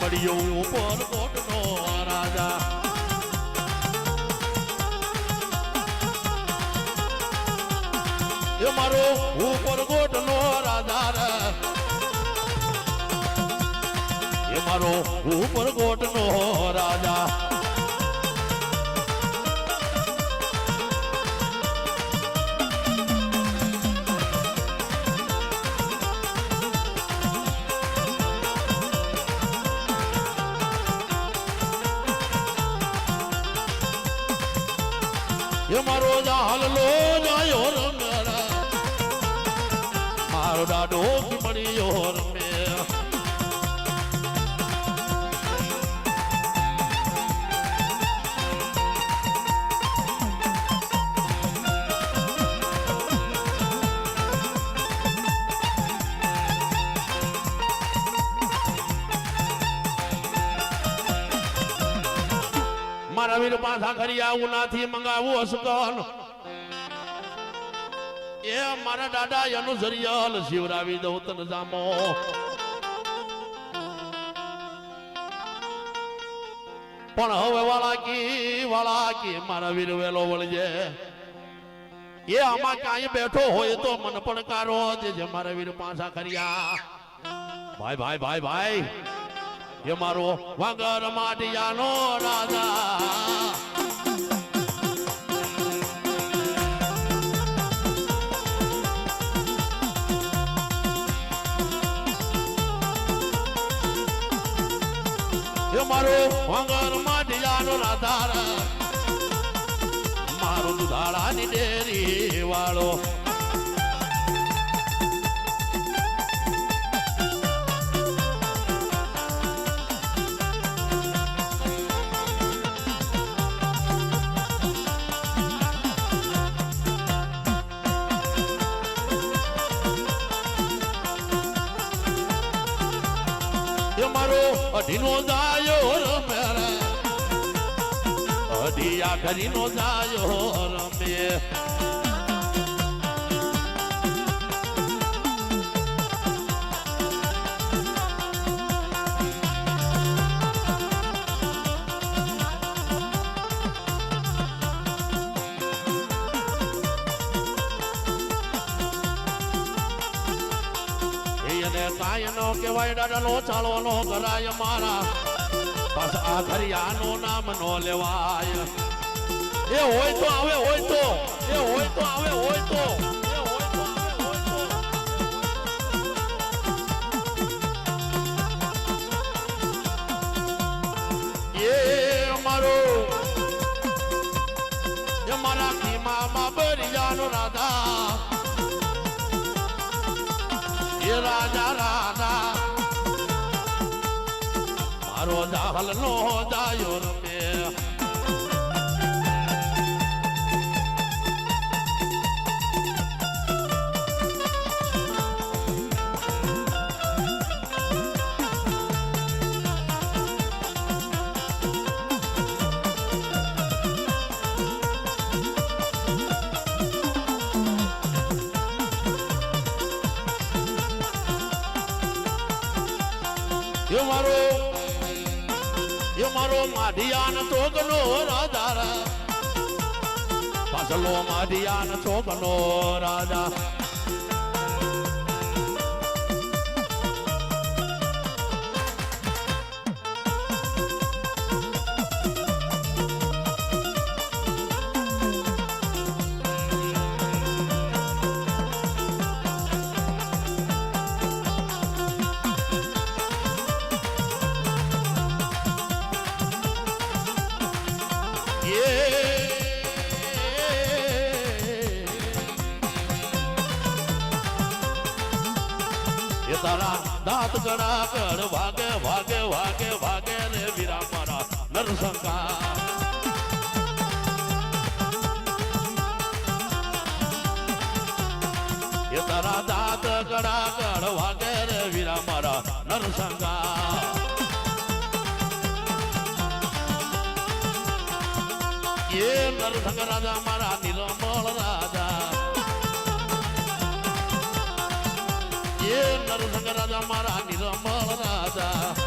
મળ્યો ઉપર કોટનો રાજા એ મારો ઉપર કોટનો રાજા રે એ મારો ઉપર કોટનો રાજા એ મારો જાહલો જાયો રમેરા મારો દાડો મળ્યો રમે મારા વીર પાછા ખરી આવું નાથી મંગાવું અસકન એ મારા દાદા એનું જરિયલ શિવરાવી દઉં તન જામો પણ હવે વાળા કી મારા વીર વેલો વળજે એ આમાં કાંઈ બેઠો હોય તો મન પણ કારો જે મારા વીર પાછા ખરિયા ભાઈ ભાઈ ભાઈ ભાઈ એ મારો વગર માટિયાનો રાજા એ મારો વગર માટિયાનો રાધા મારો દુધાળાની ડેરી વાળો મારો અઢીનો જાયો રમે અઢી આખરીનો જાયો રમે કાયનો કેવાય દાદાનો ચાળવાનો કરાય મારા પાછા આ ઘરિયાનો નામ નો લેવાય એ હોય તો આવે હોય તો એ હોય તો આવે હોય તો એ હોય તો આવે હોય તો એ મારા કીમામાં બરિયાનો રાધા એ રાજા રાજા મારો જાહલ નો જાયો રમે એ મારો માઢિયાન ચોકનો રાજા પાછલો માઢિયાન ચોકનો રાજા તારા દાંત ગણા કર વાગે વાગે વાગે વાગે રે વીરા મારા નરસંકા એ તારા દાંત ગણા કર વાગે રે વીરા મારા નરસંકા એ નરસંગ રાજા મારા નિર્મળ રાજા એ નરસંગ રાજા મારા નિર્મળ રાજા